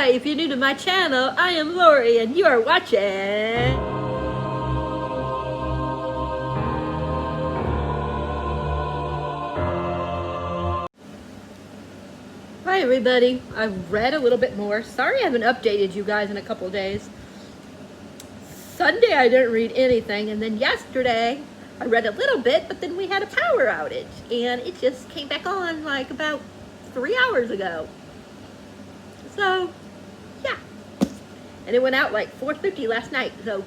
Hi, if you're new to my channel, I am Lori and you are watching... Hi everybody, I've read a little bit more. Sorry I haven't updated you guys in a couple days. Sunday I didn't read anything, and then yesterday I read a little bit, but then we had a power outage and it just came back on like about 3 hours ago. So yeah, and it went out like 4:50 last night. So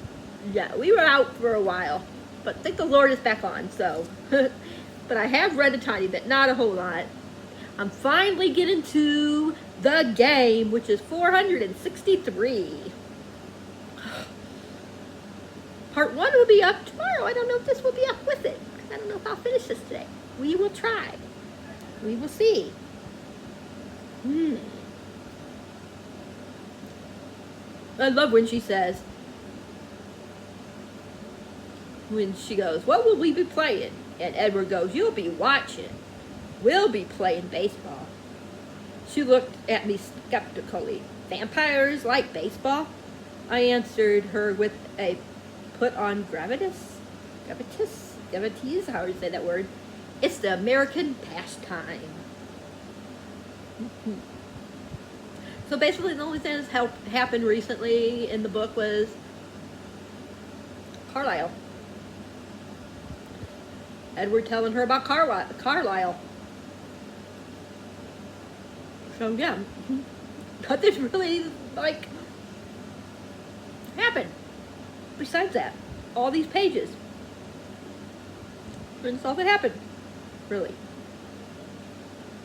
yeah, we were out for a while, but thank the Lord it's back on. So but I have read a tiny bit, not a whole lot. I'm finally getting to the game, which is 463. Part 1 will be up tomorrow. I don't know if this will be up with it, because I don't know if I'll finish this today. We will try. We will see. I love when she says, when she goes, what will we be playing? And Edward goes, you'll be watching. We'll be playing baseball. She looked at me skeptically. Vampires like baseball? I answered her with a put on gravitas, how do you say that word? It's the American pastime. So basically the only thing that's happened recently in the book was Carlisle. Edward telling her about Carlisle. So yeah, nothing's really like happened besides that. All these pages. That's all that happened, really.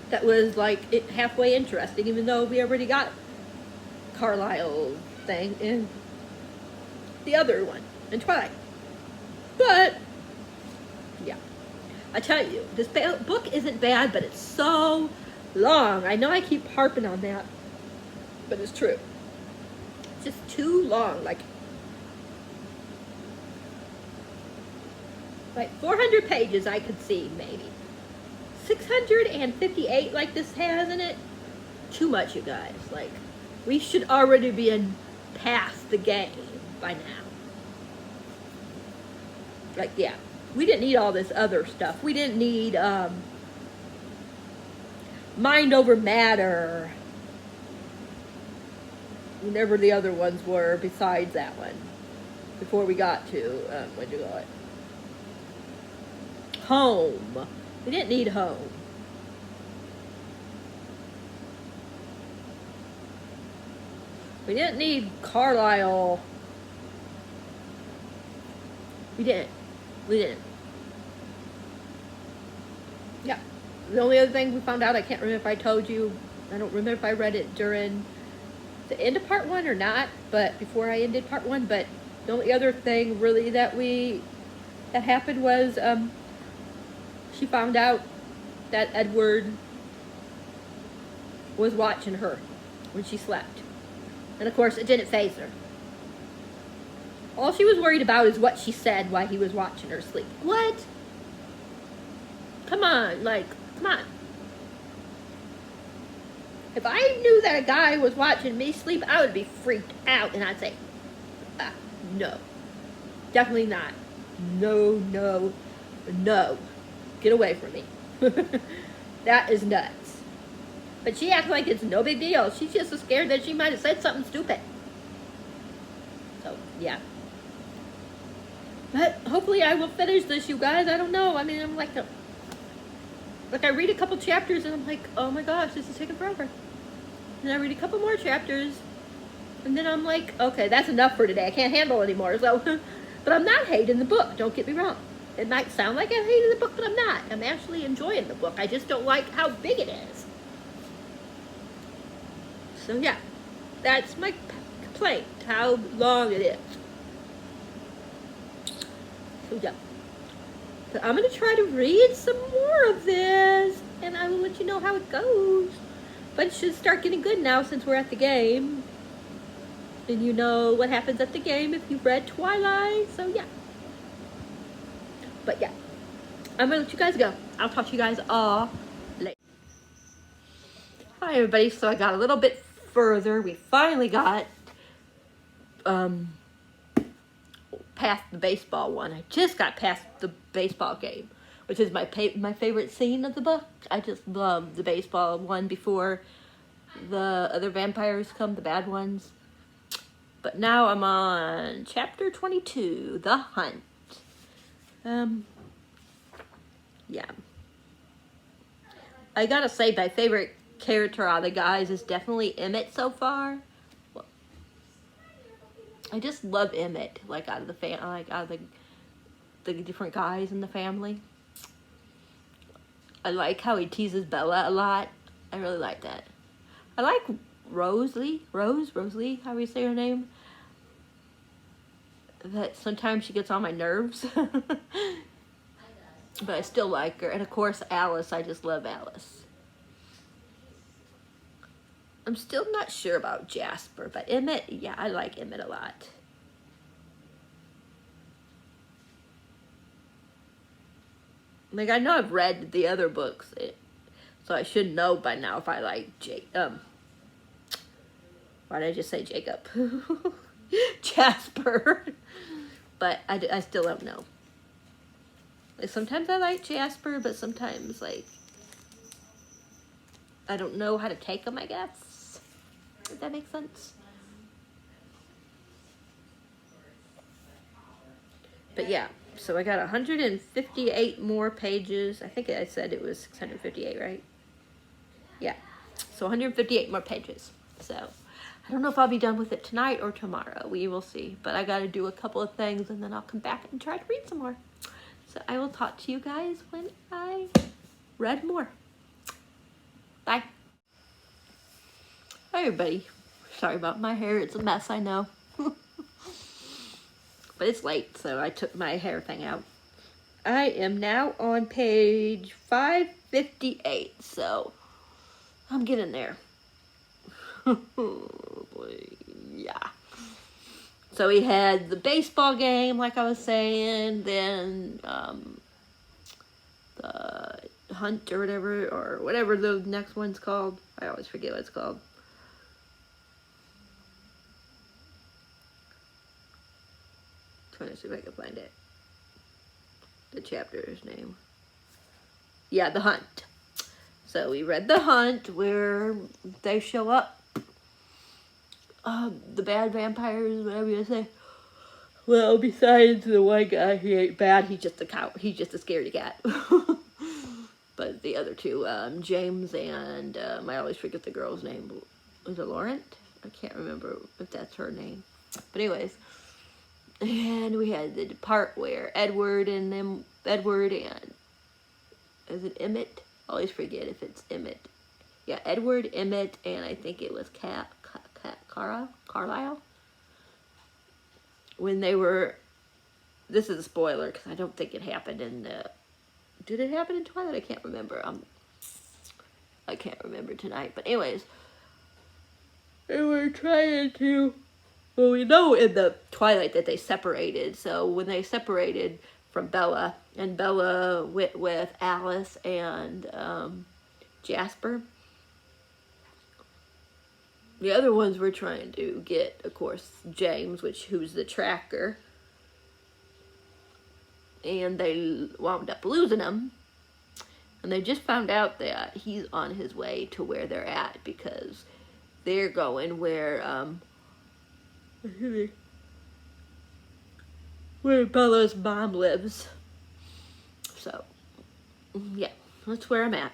That was like it halfway interesting, even though we already got Carlisle's thing in the other one, in TwiLight. But yeah, I tell you, this book isn't bad, but it's so long. I know I keep harping on that, but it's true. It's just too long. Like 400 pages I could see, maybe. 658 like this has in it. Too much, you guys. Like, we should already be past the game by now. Like, yeah. We didn't need all this other stuff. We didn't need, mind over matter. Whatever the other ones were besides that one. Before we got to, what'd you call it? Home. We didn't need home. We didn't need Carlisle. We didn't. Yeah. The only other thing we found out, I can't remember if I told you, I don't remember if I read it during the end of part 1 or not, but before I ended part 1, but the only other thing really that happened was, she found out that Edward was watching her when she slept. And of course, it didn't faze her. All she was worried about is what she said while he was watching her sleep. What? Come on, like, come on. If I knew that a guy was watching me sleep, I would be freaked out. And I'd say, no. Definitely not. No, no, no. Get away from me. That is nuts. But she acts like it's no big deal. She's just so scared that she might have said something stupid. So, yeah. But hopefully I will finish this, you guys. I don't know. I mean, I'm like, I read a couple chapters and I'm like, oh my gosh, this is taking forever. And I read a couple more chapters and then I'm like, okay, that's enough for today. I can't handle anymore. So, but I'm not hating the book. Don't get me wrong. It might sound like I'm hating the book, but I'm not. I'm actually enjoying the book. I just don't like how big it is. So yeah, that's my complaint, how long it is. So yeah. But I'm going to try to read some more of this, and I will let you know how it goes. But it should start getting good now since we're at the game. And you know what happens at the game if you've read TwiLight, so yeah. But yeah, I'm going to let you guys go. I'll talk to you guys all later. Hi everybody, so I got a little bit further. We finally got past the baseball one. I just got past the baseball game, which is my favorite scene of the book. I just love the baseball one before the other vampires come, the bad ones. But now I'm on chapter 22, The Hunt. Yeah. I gotta say, my favorite character out of the guys is definitely Emmett so far. Well, I just love Emmett, like out of the different guys in the family. I like how he teases Bella a lot. I really like that. I like Rosalie, how do you say her name? That sometimes she gets on my nerves. But I still like her. And of course, Alice, I just love Alice. I'm still not sure about Jasper, but Emmett, yeah, I like Emmett a lot. Like, I know I've read the other books, so I should know by now if I like why did I just say Jacob? Jasper. But I still don't know. Like, sometimes I like Jasper, but sometimes, like, I don't know how to take him, I guess. Does that make sense? But yeah, so I got 158 more pages. I think I said it was 658, right? Yeah, so 158 more pages. So I don't know if I'll be done with it tonight or tomorrow. We will see. But I got to do a couple of things, and then I'll come back and try to read some more. So I will talk to you guys when I read more. Bye. Hi, everybody. Sorry about my hair. It's a mess, I know. But it's late, so I took my hair thing out. I am now on page 558, so I'm getting there. Yeah. So we had the baseball game, like I was saying, then the hunt or whatever the next one's called. I always forget what it's called. Trying to see if I can find it. The chapter's name. Yeah, The Hunt. So we read The Hunt, where they show up. The bad vampires, whatever you say. Well, besides the one guy, he ain't bad. He's just a cow. He's just a scaredy cat. But the other two, James and I always forget the girl's name. Was it Laurent? I can't remember if that's her name. But anyways, and we had the part where Edward and is it Emmett? I always forget if it's Emmett. Yeah, Edward, Emmett, and I think it was Carlisle. When they were, this is a spoiler because I don't think it happened in the, did it happen in Twilight? I can't remember. I can't remember tonight. But anyways, they were trying to, well, we know in the Twilight that they separated. So when they separated from Bella, and Bella went with Alice and Jasper, the other ones were trying to get, of course, James, who's the tracker. And they wound up losing him. And they just found out that he's on his way to where they're at, because they're going where Bella's mom lives. So, yeah, that's where I'm at.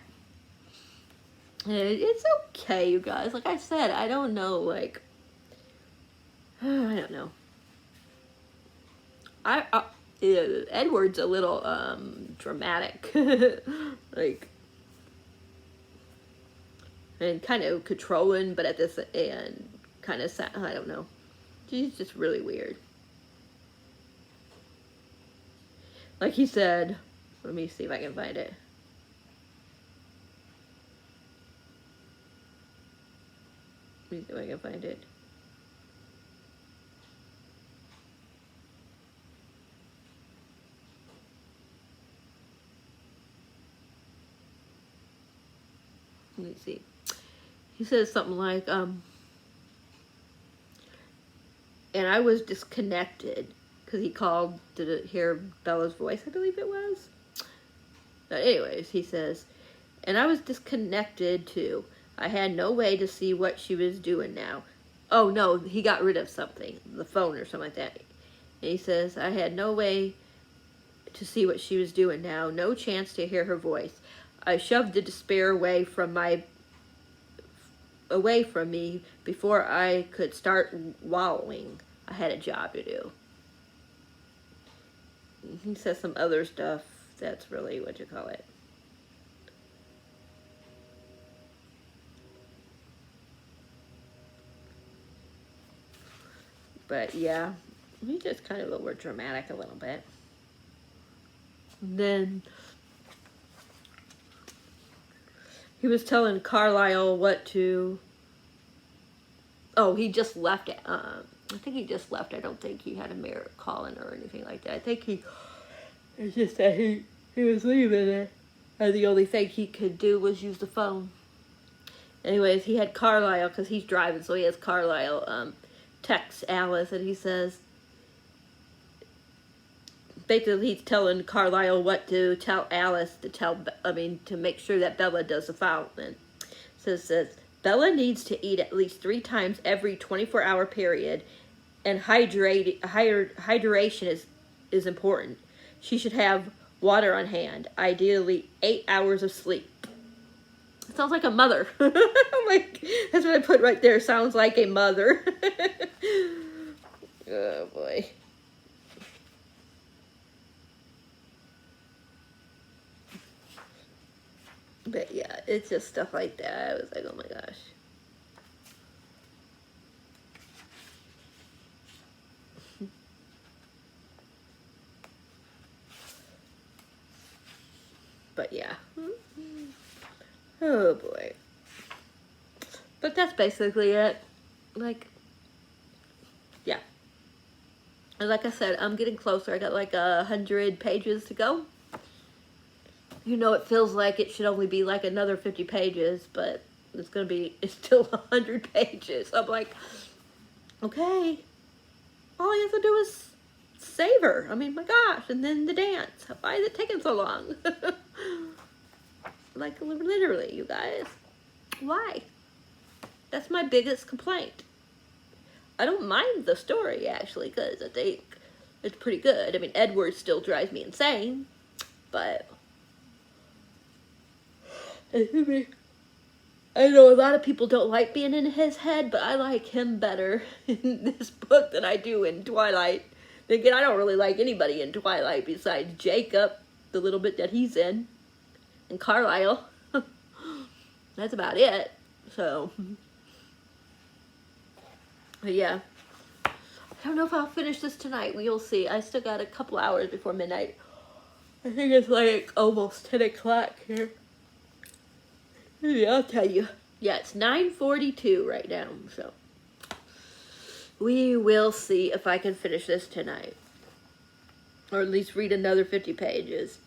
It's okay, you guys. Like I said, I don't know, like, I don't know. Edward's a little dramatic, like, and kind of controlling, but at this end, kind of sad. I don't know. He's just really weird. Like he said, let me see if I can find it. Let me see if I can find it. Let me see. He says something like, and I was disconnected because he called to hear Bella's voice, I believe it was. But anyways, he says, and I was disconnected too. I had no way to see what she was doing now. Oh no, he got rid of something, the phone or something like that. And he says, I had no way to see what she was doing now, no chance to hear her voice. I shoved the despair away from me before I could start wallowing. I had a job to do. He says some other stuff that's really what you call it. But yeah, he just kind of over dramatic a little bit. And then he was telling Carlisle what to. Oh, he just left. I think he just left. I don't think he had a mayor calling or anything like that. I think it's just that he was leaving it. And the only thing he could do was use the phone. Anyways, he had Carlisle, because he's driving, so he has Carlisle text Alice, and he says, basically he's telling Carlisle what to tell Alice to make sure that Bella does the following. Says Bella needs to eat at least 3 times every 24-hour period, and hydration is important. She should have water on hand, ideally 8 hours of sleep. It sounds like a mother. Like, that's what I put right there. Sounds like a mother. Oh boy. But yeah, it's just stuff like that. I was like, oh my gosh. But yeah. Oh boy. But that's basically it. Like, yeah. And like I said, I'm getting closer. I got like 100 pages to go. You know, it feels like it should only be like another 50 pages, but it's still 100 pages. I'm like, okay. All I have to do is savor. I mean, my gosh. And then the dance. Why is it taking so long? Like, literally, you guys. Why? That's my biggest complaint. I don't mind the story, actually, because I think it's pretty good. I mean, Edward still drives me insane, but I know a lot of people don't like being in his head, but I like him better in this book than I do in TwiLight. Again, I don't really like anybody in TwiLight besides Jacob, the little bit that he's in, and Carlisle. That's about it. So, but yeah. I don't know if I'll finish this tonight. We'll see. I still got a couple hours before midnight. I think it's like almost 10 o'clock here. Yeah, I'll tell you. Yeah, it's 9:42 right now, so we will see if I can finish this tonight. Or at least read another 50 pages.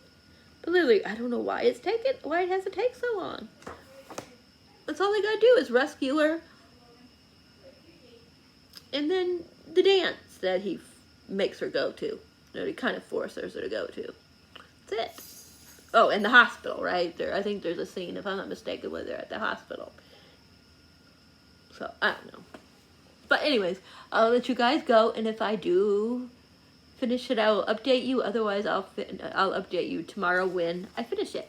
But literally, I don't know why it has to take so long. That's all they gotta do is rescue her. And then the dance that he makes her go to. That he kind of forces her to go to. That's it. Oh, and the hospital, right? I think there's a scene, if I'm not mistaken, where they're at the hospital. So, I don't know. But anyways, I'll let you guys go, and if I do finish it, I will update you. Otherwise, I'll update you tomorrow when I finish it.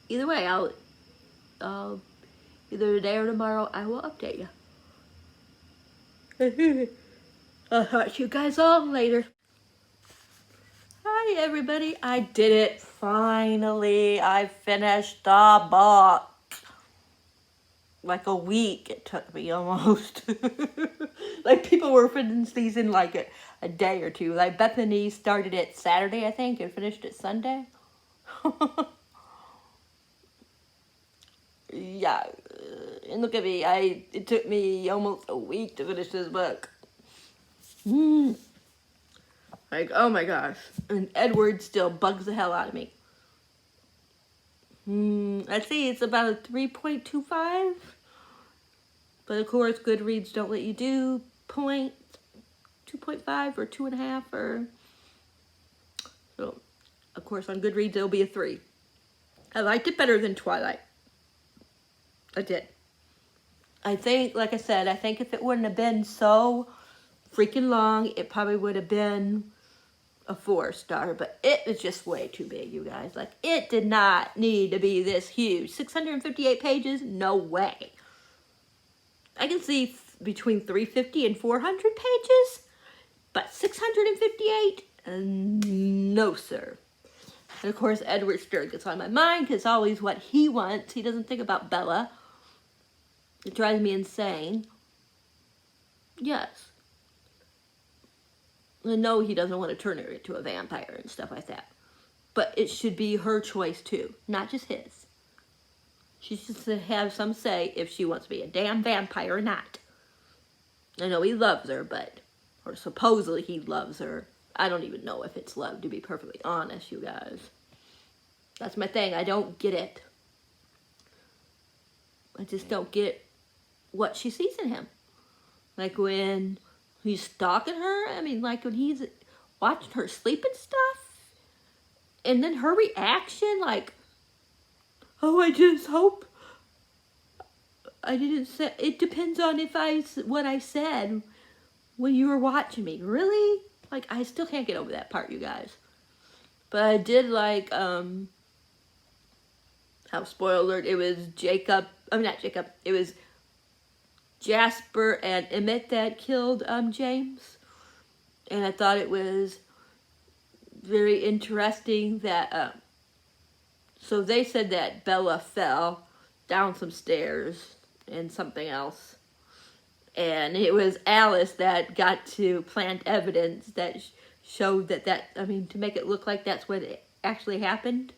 Either way, I'll either today or tomorrow, I will update you. I'll talk to you guys all later. Hi everybody, I did it finally. I finished the book. Like a week it took me almost. Like people were finishing these in like a day or two. Like Bethany started it Saturday, I think, and finished it Sunday. Yeah, and look at me. It took me almost a week to finish this book. Like, oh my gosh. And Edward still bugs the hell out of me. Let's see, it's about a 3.25. But of course, Goodreads don't let you do 2.5 or 2.5 or so. Of course, on Goodreads it'll be a 3. I liked it better than TwiLight. I did. I think, like I said, I think if it wouldn't have been so freaking long, it probably would have been a 4-star, but it was just way too big, you guys. Like, it did not need to be this huge. 658 pages? No way. I can see between 350 and 400 pages, but 658? No, sir. And of course, Edward Stern gets on my mind because it's always what he wants. He doesn't think about Bella. It drives me insane. Yes. I know he doesn't want to turn her into a vampire and stuff like that. But it should be her choice too, not just his. She should have some say if she wants to be a damn vampire or not. I know he loves her, or supposedly he loves her. I don't even know if it's love, to be perfectly honest, you guys. That's my thing. I don't get it. I just don't get what she sees in him. Like when he's stalking her. I mean, like when he's watching her sleep and stuff. And then her reaction, like, oh, I just hope I didn't say, it depends on what I said when you were watching me. Really? Like, I still can't get over that part, you guys. But I did like, how, spoiler alert, it was it was Jasper and Emmett that killed James. And I thought it was very interesting that, so they said that Bella fell down some stairs and something else. And it was Alice that got to plant evidence that showed that, to make it look like that's what it actually happened.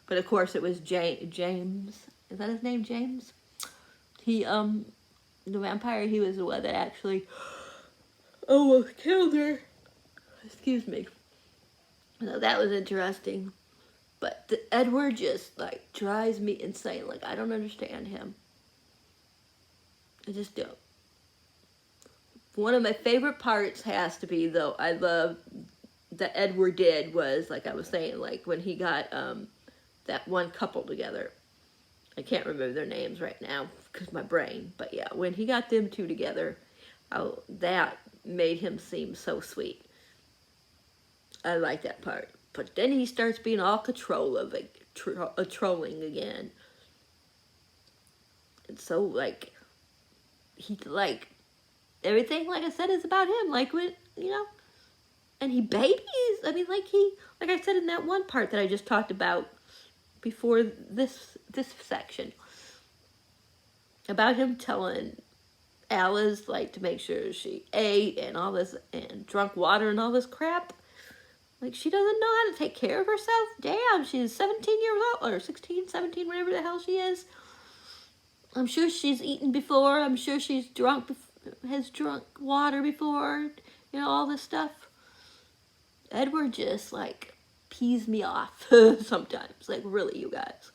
But of course it was James. Is that his name, James? He, the vampire, he was the one that actually almost killed her. Excuse me. So that was interesting. But Edward just, like, drives me insane. Like, I don't understand him. I just don't. One of my favorite parts has to be, though, I love that Edward did was, like I was saying, like, when he got that one couple together. I can't remember their names right now because my brain. But, yeah, when he got them two together, that made him seem so sweet. I like that part. But then he starts being all controlling again. And so, like, everything, like I said, is about him. Like, when, and he babies. I mean, like I said in that one part that I just talked about before this section. About him telling Alice, like, to make sure she ate and all this, and drunk water and all this crap. Like, she doesn't know how to take care of herself. Damn, she's 17 years old, or 16, 17, whatever the hell she is. I'm sure she's eaten before. I'm sure she's has drunk water before. All this stuff. Edward just, like, pees me off sometimes. Like, really, you guys.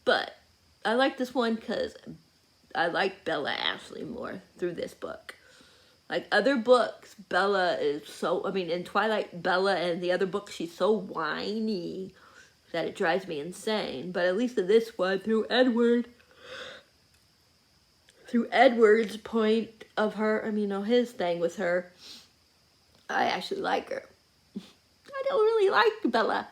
But I like this one because I like Bella Ashley more through this book. Like, other books, Bella is so, in TwiLight, Bella and the other books, she's so whiny that it drives me insane. But at least in this one, through Edward's point of her, his thing with her, I actually like her. I don't really like Bella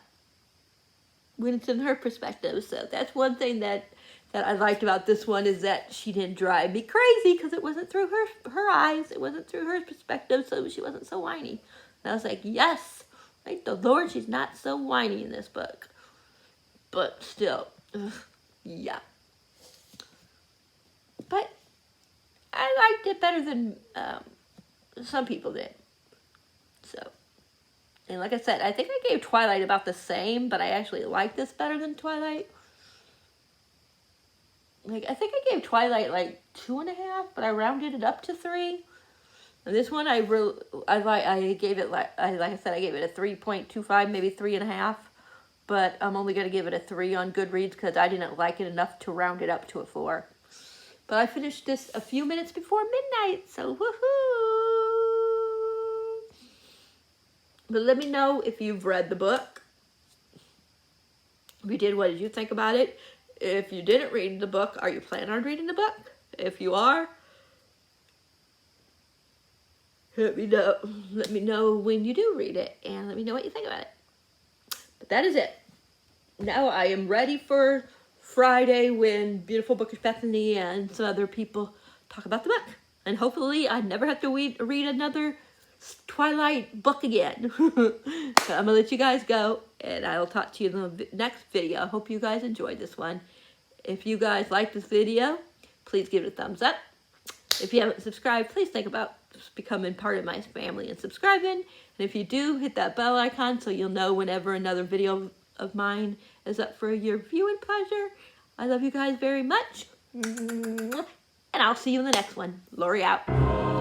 when it's in her perspective. So that's one thing that I liked about this one, is that she didn't drive me crazy because it wasn't through her eyes. It wasn't through her perspective, so she wasn't so whiny. And I was like, yes, thank the Lord she's not so whiny in this book. But still, yeah. But I liked it better than some people did. So, and like I said, I think I gave TwiLight about the same, but I actually like this better than TwiLight. Like, I think I gave TwiLight like 2.5, but I rounded it up to 3. And this one I gave it, like I said, I gave it a 3.25, maybe 3.5. But I'm only going to give it a 3 on Goodreads because I didn't like it enough to round it up to a 4. But I finished this a few minutes before midnight, so woohoo! But let me know if you've read the book. If you did, what did you think about it? If you didn't read the book, are you planning on reading the book? If you are, let me know. Let me know when you do read it, and let me know what you think about it. But that is it. Now I am ready for Friday when Beautiful Bookish Bethany and some other people talk about the book. And hopefully I never have to read another TwiLight book again. So I'm going to let you guys go, and I'll talk to you in the next video. I hope you guys enjoyed this one. If you guys like this video, please give it a thumbs up. If you haven't subscribed, please think about becoming part of my family and subscribing. And if you do, hit that bell icon so you'll know whenever another video of mine is up for your viewing pleasure. I love you guys very much. And I'll see you in the next one. Lori out.